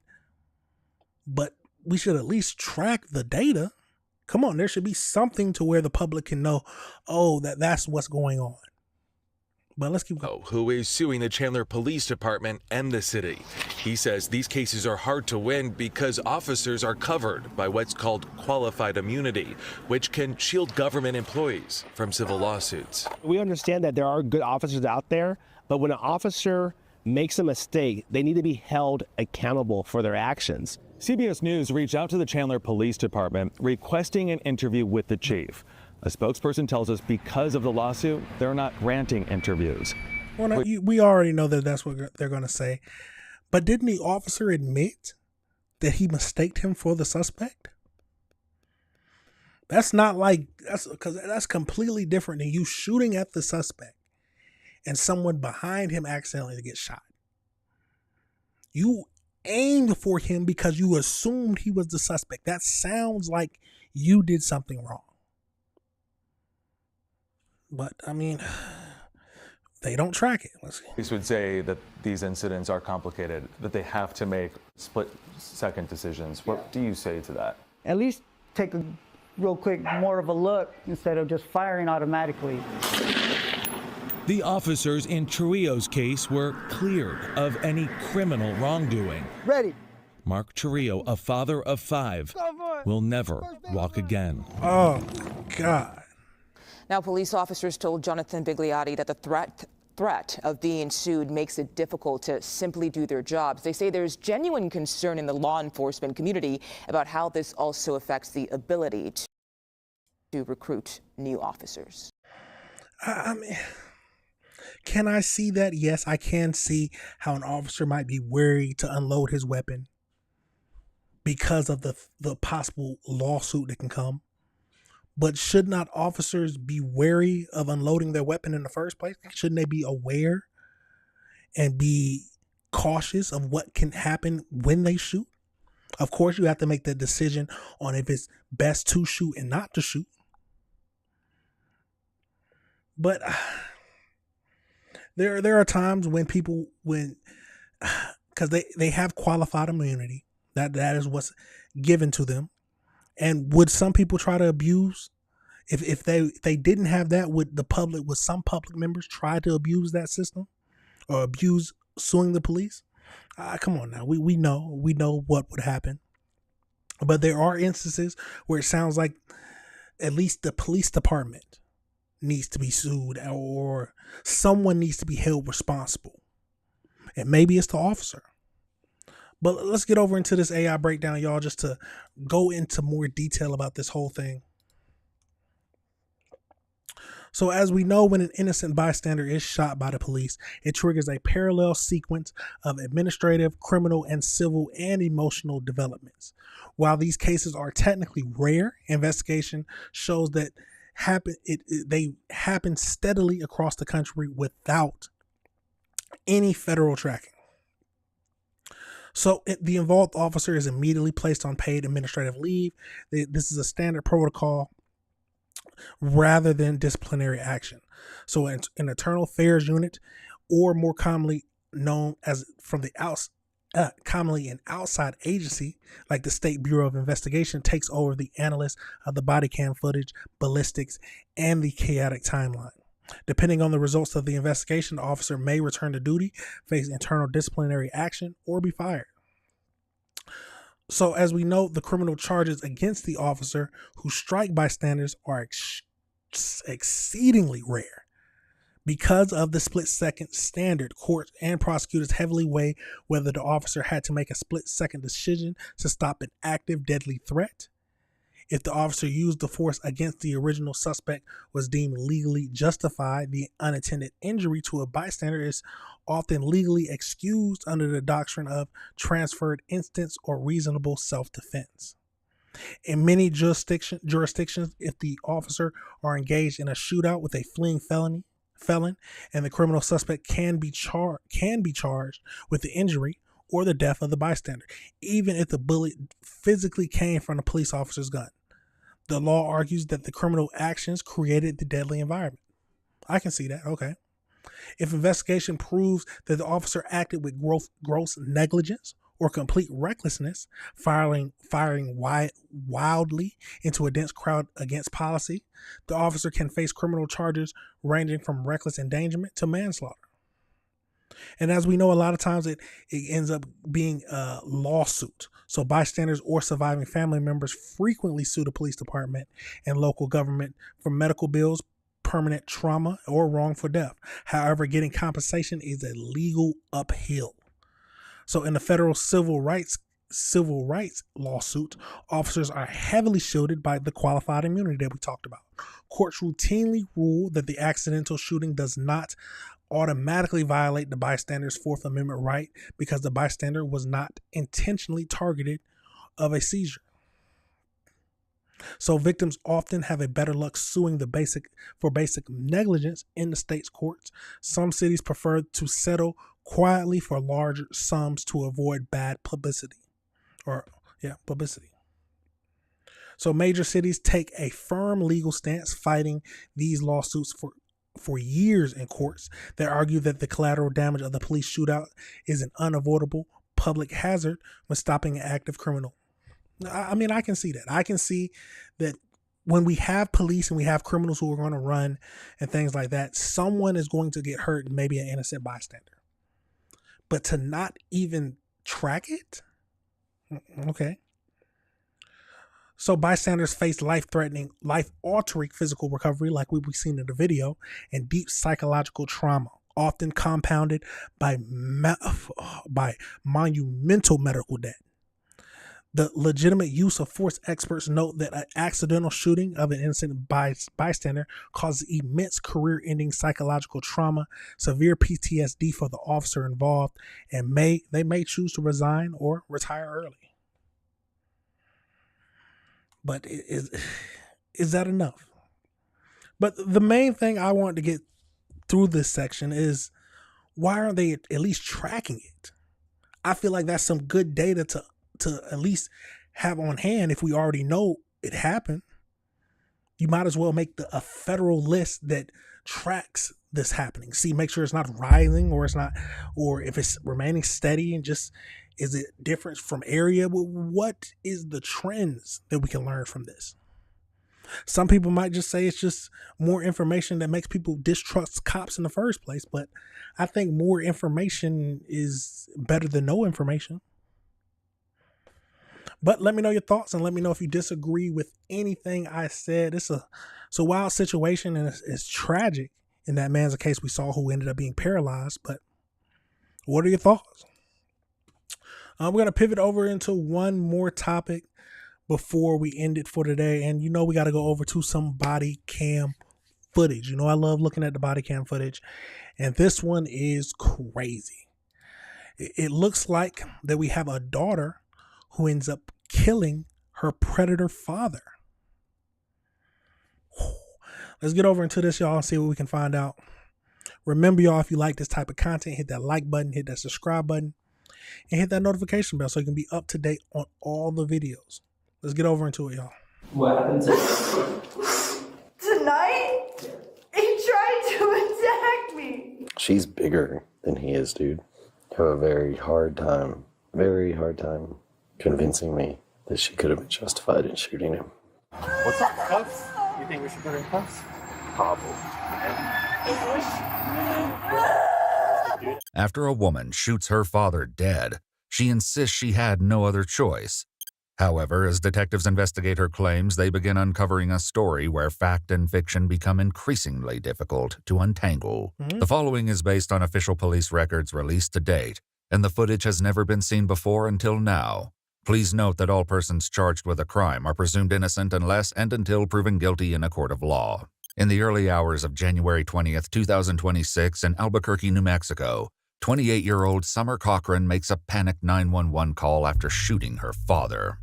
But we should at least track the data. Come on, there should be something to where the public can know, oh, that's what's going on. But let's keep going. Who is suing the Chandler Police Department and the city. He says these cases are hard to win because officers are covered by what's called qualified immunity, which can shield government employees from civil lawsuits. We understand that there are good officers out there, but when an officer makes a mistake, they need to be held accountable for their actions. CBS News reached out to the Chandler Police Department requesting an interview with the chief. A spokesperson tells us because of the lawsuit, they're not granting interviews. Well, no, we already know that that's what they're going to say. But didn't the officer admit that he mistaked him for the suspect? That's not like, that's completely different than you shooting at the suspect and someone behind him accidentally to get shot. You aimed for him because you assumed he was the suspect. That sounds like you did something wrong. But, I mean, they don't track it. Let's see. Police would say that these incidents are complicated, that they have to make split-second decisions. What do you say to that? At least take a real quick, more of a look instead of just firing automatically. The officers in Churrillo's case were cleared of any criminal wrongdoing. Ready. Mark Churrillo, a father of 5, will never walk again. Oh, God. Now, police officers told Jonathan Bigliotti that the threat of being sued makes it difficult to simply do their jobs. They say there's genuine concern in the law enforcement community about how this also affects the ability to recruit new officers. I mean, can I see that? Yes, I can see how an officer might be wary to unload his weapon because of the possible lawsuit that can come. But should not officers be wary of unloading their weapon in the first place? Shouldn't they be aware and be cautious of what can happen when they shoot? Of course, you have to make the decision on if it's best to shoot and not to shoot. But there are times when people, because they have qualified immunity, that is what's given to them. And would some people try to abuse? If they didn't have that, would some public members try to abuse that system or abuse suing the police? Come on now, we know what would happen. But there are instances where it sounds like at least the police department needs to be sued or someone needs to be held responsible. And maybe it's the officer. But let's get over into this AI breakdown, y'all, just to go into more detail about this whole thing. So as we know, when an innocent bystander is shot by the police, it triggers a parallel sequence of administrative, criminal, and civil and emotional developments. While these cases are technically rare, investigation shows that they happen steadily across the country without any federal tracking. So the involved officer is immediately placed on paid administrative leave. This is a standard protocol rather than disciplinary action. So an internal affairs unit, or more commonly known as commonly an outside agency like the State Bureau of Investigation, takes over the analysis of the body cam footage, ballistics, and the chaotic timeline. Depending on the results of the investigation, the officer may return to duty, face internal disciplinary action, or be fired. So as we know, the criminal charges against the officer who strike bystanders are exceedingly rare. Because of the split-second standard, courts and prosecutors heavily weigh whether the officer had to make a split-second decision to stop an active deadly threat. If the officer used the force against the original suspect was deemed legally justified, the unintended injury to a bystander is often legally excused under the doctrine of transferred instance or reasonable self-defense. In many jurisdictions, if the officer are engaged in a shootout with a fleeing felon and the criminal suspect can be charged with the injury, or the death of the bystander, even if the bullet physically came from the police officer's gun. The law argues that the criminal actions created the deadly environment. I can see that. Okay. If investigation proves that the officer acted with gross negligence or complete recklessness, firing wildly into a dense crowd against policy, the officer can face criminal charges ranging from reckless endangerment to manslaughter. And as we know, a lot of times it ends up being a lawsuit. So bystanders or surviving family members frequently sue the police department and local government for medical bills, permanent trauma, or wrongful death. However, getting compensation is a legal uphill. So in the federal civil rights lawsuit, officers are heavily shielded by the qualified immunity that we talked about. Courts routinely rule that the accidental shooting does not automatically violate the bystander's Fourth Amendment right because the bystander was not intentionally targeted of a seizure. So victims often have a better luck suing for basic negligence in the state's courts. Some cities prefer to settle quietly for larger sums to avoid bad publicity. So major cities take a firm legal stance fighting these lawsuits for years in courts. They argue that the collateral damage of the police shootout is an unavoidable public hazard when stopping an active criminal. I mean, I can see that. I can see that when we have police and we have criminals who are going to run and things like that, someone is going to get hurt and maybe an innocent bystander. But to not even track it? Okay. So bystanders face life-threatening, life-altering physical recovery like we've seen in the video, and deep psychological trauma, often compounded by monumental medical debt. The legitimate use of force experts note that an accidental shooting of an innocent bystander causes immense career-ending psychological trauma, severe PTSD for the officer involved, and they may choose to resign or retire early. But is that enough? But the main thing I want to get through this section is, why aren't they at least tracking it? I feel like that's some good data to at least have on hand. If we already know it happened, you might as well make a federal list that tracks this happening. See, make sure it's not rising, or if it's remaining steady, and just, is it different from area? What is the trends that we can learn from this? Some people might just say it's just more information that makes people distrust cops in the first place, but I think more information is better than no information. But let me know your thoughts, and let me know if you disagree with anything I said. It's a wild situation, and it's tragic in that man's case we saw, who ended up being paralyzed. But what are your thoughts? We're going to pivot over into one more topic before we end it for today. And we got to go over to some body cam footage. I love looking at the body cam footage, and this one is crazy. It looks like that we have a daughter who ends up killing her predator father. Let's get over into this, y'all, and see what we can find out. Remember, y'all, if you like this type of content, hit that like button, hit that subscribe button, and hit that notification bell so you can be up to date on all the videos. Let's get over into it, y'all. What happened tonight? He tried to attack me. She's bigger than he is, dude. I have a very hard time convincing me that she could have been justified in shooting him. What's up, cuffs? You think we should put her in cuffs? Probably. After a woman shoots her father dead, she insists she had no other choice. However, as detectives investigate her claims, they begin uncovering a story where fact and fiction become increasingly difficult to untangle. The following is based on official police records released to date, and the footage has never been seen before until now. Please note that all persons charged with a crime are presumed innocent unless and until proven guilty in a court of law. In the early hours of January 20th, 2026, in Albuquerque, New Mexico, 28-year-old Summer Cochran makes a panicked 911 call after shooting her father.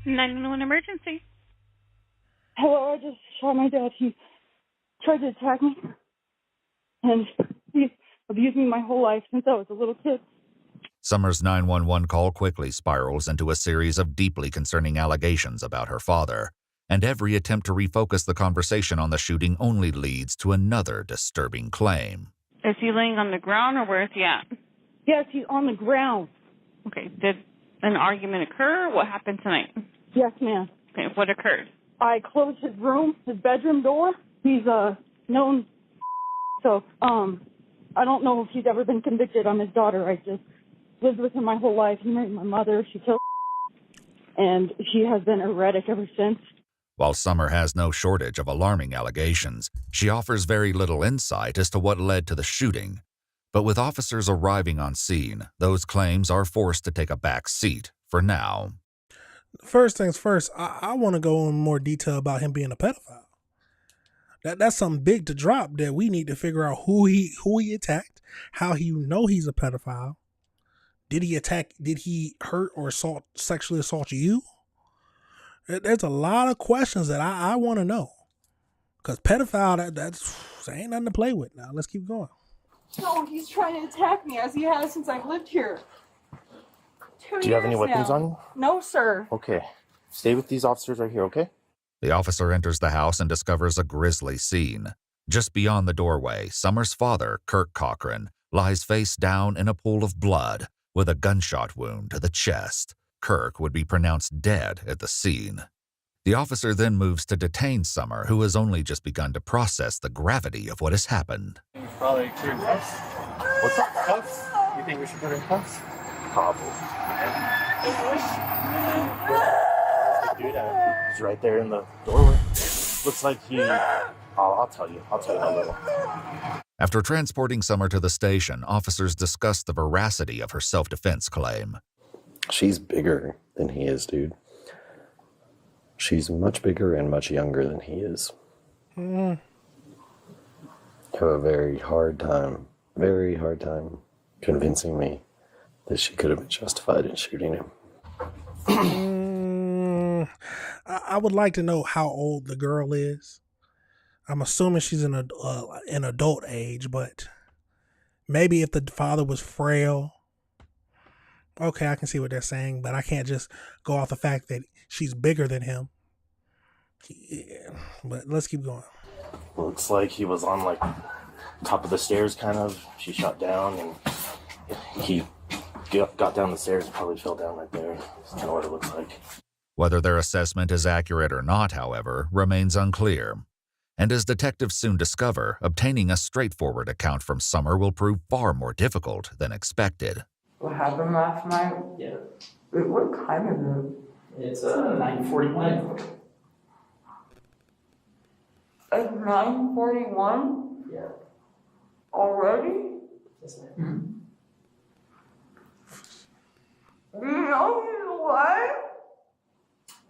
911 emergency. Hello, I just shot my dad. He tried to attack me, and he's abused me my whole life since I was a little kid. Summer's 911 call quickly spirals into a series of deeply concerning allegations about her father, and every attempt to refocus the conversation on the shooting only leads to another disturbing claim. Is he laying on the ground or where is he at? Yes, he's on the ground. Okay, did an argument occur? What happened tonight? Yes, ma'am. Okay, what occurred? I closed his bedroom door. He's known, so I don't know if he's ever been convicted. I'm his daughter. I just lived with him my whole life. He married my mother. She killed and she has been erratic ever since. While Summer has no shortage of alarming allegations, she offers very little insight as to what led to the shooting. But with officers arriving on scene, those claims are forced to take a back seat for now. First things first, I want to go in more detail about him being a pedophile. That's something big to drop that we need to figure out who he attacked, how he know he's a pedophile. Did he hurt or sexually assault you? There's a lot of questions that I want to know. Because pedophile, that ain't nothing to play with. Now, let's keep going. No, he's trying to attack me as he has since I've lived here. 2 Do you have any years weapons now. on you? No, sir. Okay. Stay with these officers right here, okay? The officer enters the house and discovers a grisly scene. Just beyond the doorway, Summer's father, Kirk Cochran, lies face down in a pool of blood with a gunshot wound to the chest. Kirk would be pronounced dead at the scene. The officer then moves to detain Summer, who has only just begun to process the gravity of what has happened. Probably clear cuffs. What's up? Cuffs? You think we should put in cuffs? Probably. Do that. He's right there in the doorway. Looks like he... I'll tell you. I'll tell you in a little. After transporting Summer to the station, officers discuss the veracity of her self-defense claim. She's bigger than he is, dude. She's much bigger and much younger than he is. Mm. Have a very hard time convincing me that she could have been justified in shooting him. I would like to know how old the girl is. I'm assuming she's an adult age, but maybe if the father was frail, okay, I can see what they're saying, but I can't just go off the fact that she's bigger than him. Yeah, but let's keep going. Looks like he was on, like, top of the stairs, kind of. She shot down, and he got down the stairs and probably fell down right there. That's kind of what it looks like. Whether their assessment is accurate or not, however, remains unclear. And as detectives soon discover, obtaining a straightforward account from Summer will prove far more difficult than expected. What happened last night? Yeah. What time is it? It's 9:41. It's 9:41? Yeah. Already? Yes, ma'am. Do you know he's alive?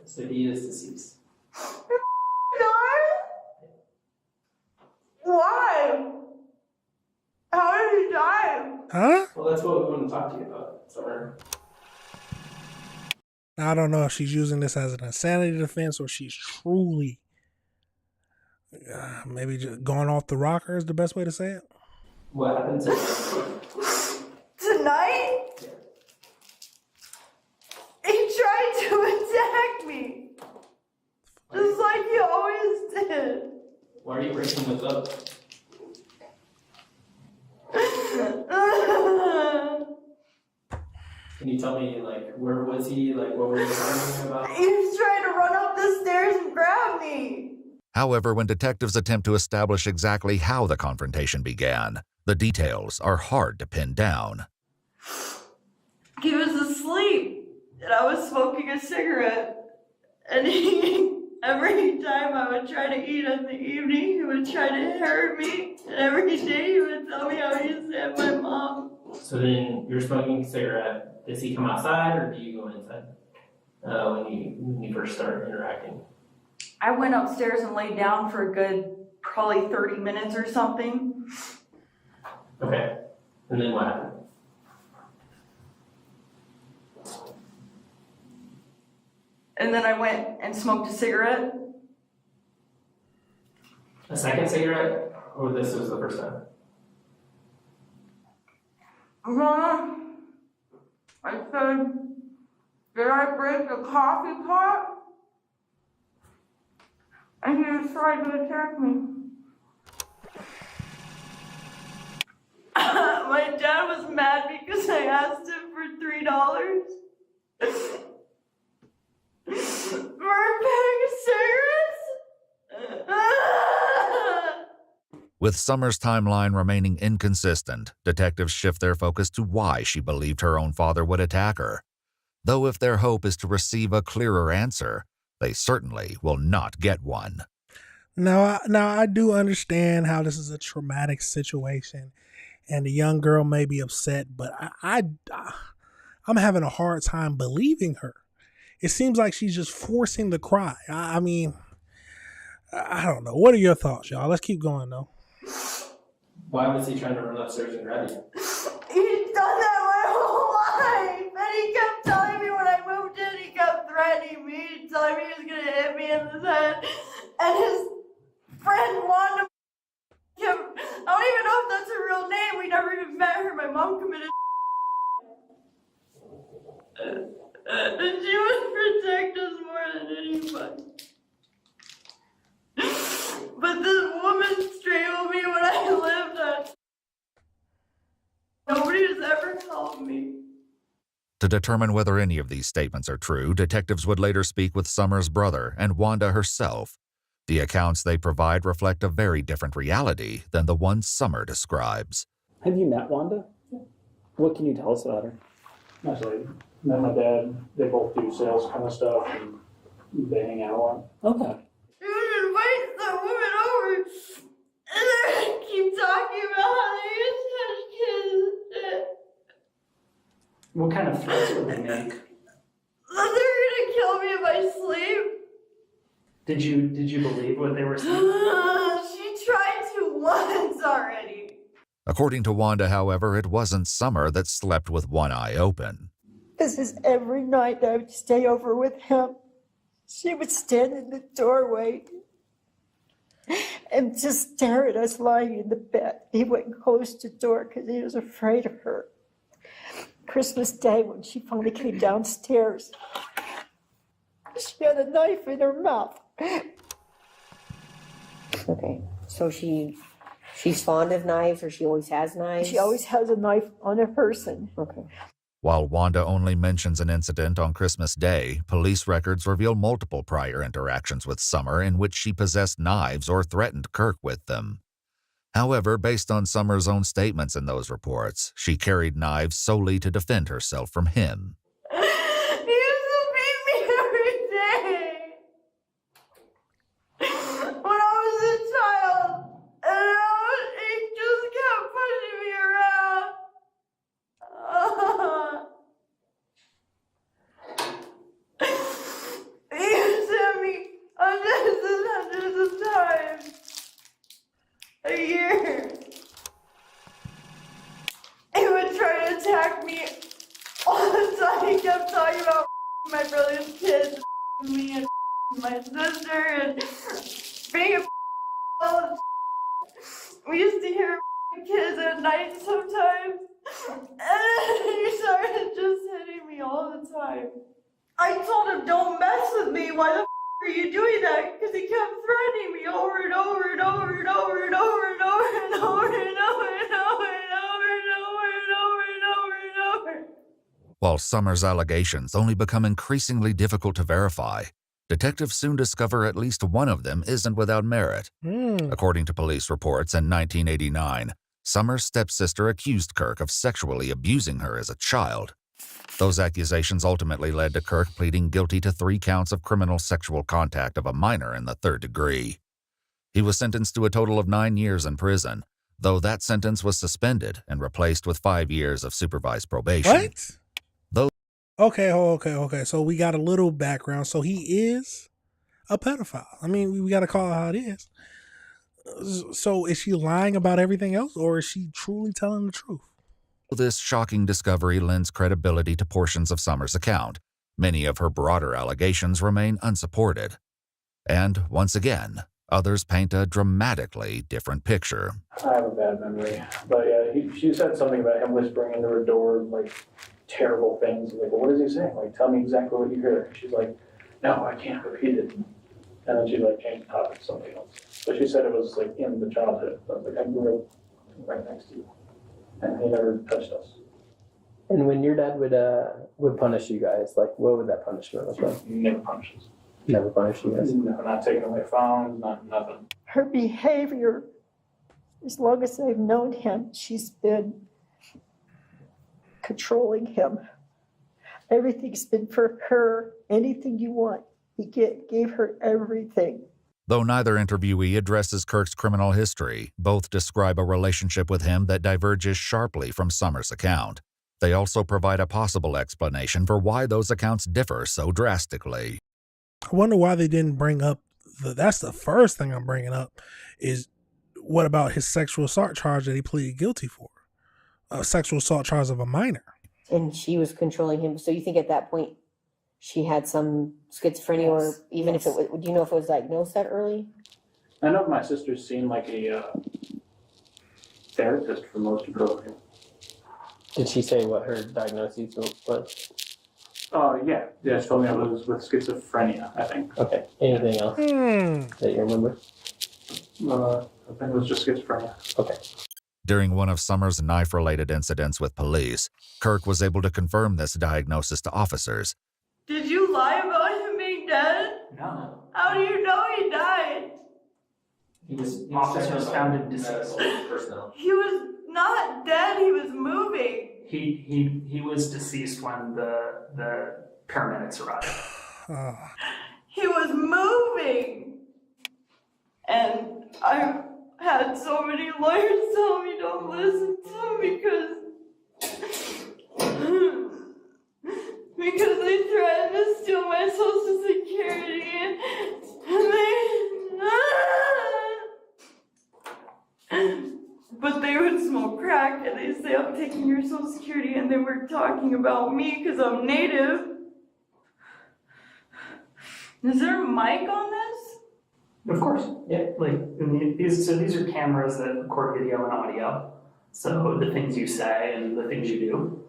So he is deceased. Died? Why? How did he die? Huh? Well, that's what we want to talk to you about, Summer. I don't know if she's using this as an insanity defense or she's truly maybe just going off the rocker is the best way to say it. What happened tonight? Tonight? He tried to attack me. Just like he always did. Why are you breaking this up? Can you tell me, like, where was he? Like, what were you talking about? He was trying to run up the stairs and grab me. However, when detectives attempt to establish exactly how the confrontation began, the details are hard to pin down. He was asleep, and I was smoking a cigarette. And every time I would try to eat in the evening, he would try to hurt me. And every day he would tell me how he stabbed my mom. So then you're smoking a cigarette. Does he come outside or do you go inside when you first start interacting? I went upstairs and laid down for a good probably 30 minutes or something. Okay. And then what happened? And then I went and smoked a cigarette. A second cigarette? Or this was the first time? I said, did I break the coffee pot? And he was trying to attack me. My dad was mad because I asked him for $3 for a bag of cigarettes. With Summer's timeline remaining inconsistent, detectives shift their focus to why she believed her own father would attack her. Though if their hope is to receive a clearer answer, they certainly will not get one. Now I do understand how this is a traumatic situation, and the young girl may be upset, but I'm having a hard time believing her. It seems like she's just forcing the cry. I mean, I don't know. What are your thoughts, y'all? Let's keep going, though. Why was he trying to run upstairs and grab you? He's done that my whole life. And he kept telling me when I moved in, he kept threatening me, telling me he was going to hit me in the head. And his friend Wanda, I don't even know if that's her real name. We never even met her. My mom committed. And she would protect us more than anybody. But this woman strangled me when I lived at. Nobody has ever helped me. To determine whether any of these statements are true, detectives would later speak with Summer's brother and Wanda herself. The accounts they provide reflect a very different reality than the one Summer describes. Have you met Wanda? What can you tell us about her? Actually, met my dad. They both do sales kind of stuff, and they hang out a lot. Okay. He would invite that woman over, and then keep talking about how they used to have kids. What kind of threats would they make? They're gonna kill me if I sleep. Did you believe what they were saying? She tried to once already. According to Wanda, however, it wasn't Summer that slept with one eye open. This is every night I would stay over with him. She would stand in the doorway and just stare at us lying in the bed. He wouldn't close the door because he was afraid of her. Christmas Day, when she finally came downstairs, she had a knife in her mouth. Okay, so she's fond of knives, or she always has knives? She always has a knife on her person. Okay. While Wanda only mentions an incident on Christmas Day, police records reveal multiple prior interactions with Summer in which she possessed knives or threatened Kirk with them. However, based on Summer's own statements in those reports, she carried knives solely to defend herself from him. He used to beat me every day. When I was a child, and he just kept pushing me around. He used to hit me hundreds and hundreds of times a year. He would try to attack me all the time. He kept talking about my brother's kids, me and my sister, and being a we used to hear kids at night sometimes. And he started just hitting me all the time. I told him, don't mess with me. Why the are you doing that? Because he kept threatening me over and over and over and over and over and over and over and over and over and over and over and over and over and over. While Summer's allegations only become increasingly difficult to verify, detectives soon discover at least one of them isn't without merit. According to police reports in 1989, Summer's stepsister accused Kirk of sexually abusing her as a child. Those accusations ultimately led to Kirk pleading guilty to 3 counts of criminal sexual contact of a minor in the 3rd degree. He was sentenced to a total of 9 years in prison, though that sentence was suspended and replaced with 5 years of supervised probation. What? Okay. So we got a little background. So he is a pedophile. I mean, we got to call it how it is. So is she lying about everything else, or is she truly telling the truth? This shocking discovery lends credibility to portions of Summer's account. Many of her broader allegations remain unsupported. And once again, others paint a dramatically different picture. I have a bad memory, but yeah, she said something about him whispering into her door like terrible things. Like, well, what is he saying? Like, tell me exactly what you heard. She's like, no, I can't repeat it. And then she like changed the topic to something else. But she said it was like in the childhood. I was like, I grew up right next to you, and he never touched us. And when your dad would punish you guys, like what would that punishment look like? He never punishes. Never punished you guys? No, not taking away phones, nothing. Her behavior, as long as I've known him, she's been controlling him. Everything's been for her. Anything you want, he gave her everything. Though neither interviewee addresses Kirk's criminal history, both describe a relationship with him that diverges sharply from Summers' account. They also provide a possible explanation for why those accounts differ so drastically. I wonder why they didn't bring up, that's the first thing I'm bringing up, is what about his sexual assault charge that he pleaded guilty for? A sexual assault charge of a minor. And she was controlling him. So you think at that point she had some schizophrenia, or even if it was, do you know if it was diagnosed that early? I know my sister's seen like a therapist for most of her life. Did she say what her diagnosis was? Yeah. She told me it was with schizophrenia, I think. Okay. Anything else that you remember? I think it was just schizophrenia. Okay. During one of Summers' knife-related incidents with police, Kirk was able to confirm this diagnosis to officers. Did you lie about him being dead? No. How do you know he died? Officers found him deceased. Personnel. He was not dead, he was moving. He was deceased when the paramedics arrived. He was moving. And I had so many lawyers tell me don't listen to him because they threatened to steal my Social Security but they would smoke crack and they say I'm taking your Social Security, and they were talking about me because I'm Native. Is there a mic on this? Of course, yeah. These are cameras that record video and audio. So the things you say and the things you do.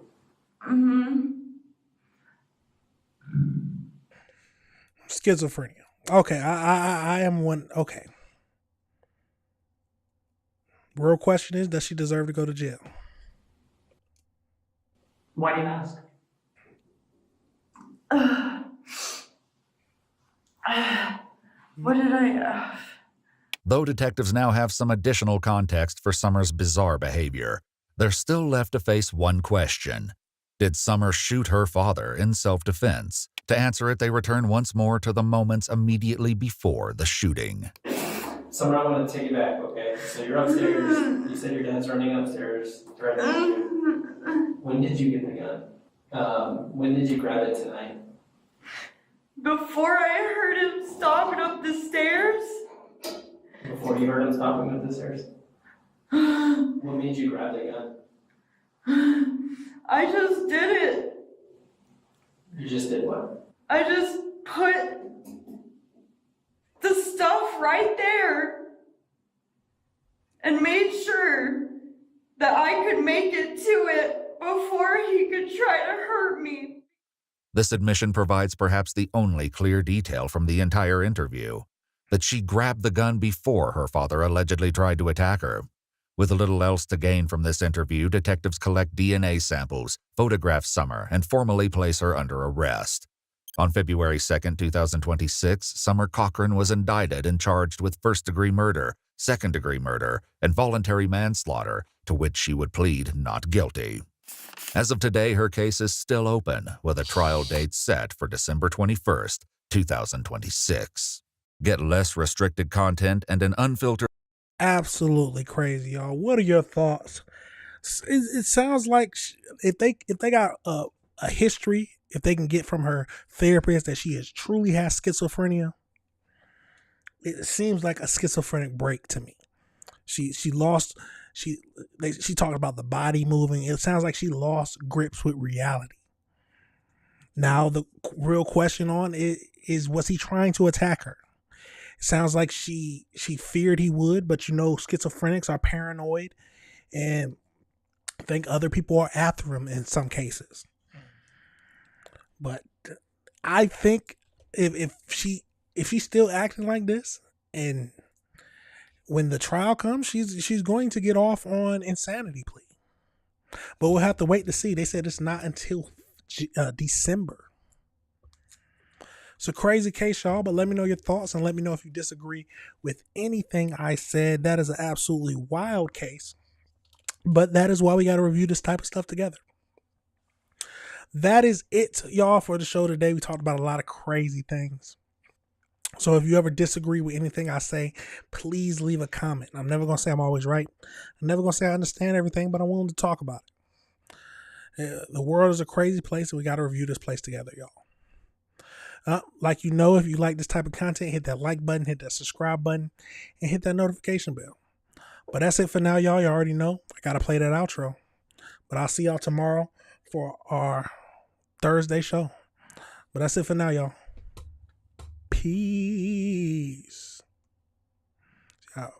Schizophrenia. Okay, I am one. Okay. Real question is, does she deserve to go to jail? Why do you ask? What did I... Though detectives now have some additional context for Summers' bizarre behavior, they're still left to face one question. Did Summers shoot her father in self-defense? To answer it, they return once more to the moments immediately before the shooting. Summer, I want to take you back, okay? So you're upstairs. You said your dad's running upstairs, threatening you. When did you get the gun? When did you grab it tonight? Before I heard him stomping up the stairs. Before you heard him stomping up the stairs? What made you grab the gun? I just did it. You just did what? I just put the stuff right there and made sure that I could make it to it before he could try to hurt me. This admission provides perhaps the only clear detail from the entire interview, that she grabbed the gun before her father allegedly tried to attack her. With little else to gain from this interview, detectives collect DNA samples, photograph Summer, and formally place her under arrest. On February 2, 2026, Summer Cochran was indicted and charged with first-degree murder, second-degree murder, and voluntary manslaughter, to which she would plead not guilty. As of today, her case is still open, with a trial date set for December 21st, 2026. Get less restricted content and an unfiltered... Absolutely crazy, y'all. What are your thoughts? It sounds like if they got a history, if they can get from her therapist that she has truly has schizophrenia, it seems like a schizophrenic break to me. She talked about the body moving. It sounds like she lost grips with reality. Now the real question on it is, was he trying to attack her? It sounds like she feared he would, but schizophrenics are paranoid and think other people are after him in some cases. But I think if she's still acting like this, and when the trial comes, she's going to get off on insanity plea. But we'll have to wait to see. They said it's not until December. It's a crazy case, y'all, but let me know your thoughts and let me know if you disagree with anything I said. That is an absolutely wild case, but that is why we got to review this type of stuff together. That is it, y'all, for the show today. We talked about a lot of crazy things. So if you ever disagree with anything I say, please leave a comment. I'm never going to say I'm always right. I'm never going to say I understand everything, but I'm willing to talk about it. The world is a crazy place, and we got to review this place together, y'all. Like you know, if you like this type of content, hit that like button, hit that subscribe button, and hit that notification bell. But that's it for now, y'all. You already know. I got to play that outro. But I'll see y'all tomorrow for our Thursday show. But that's it for now, y'all. Peace out.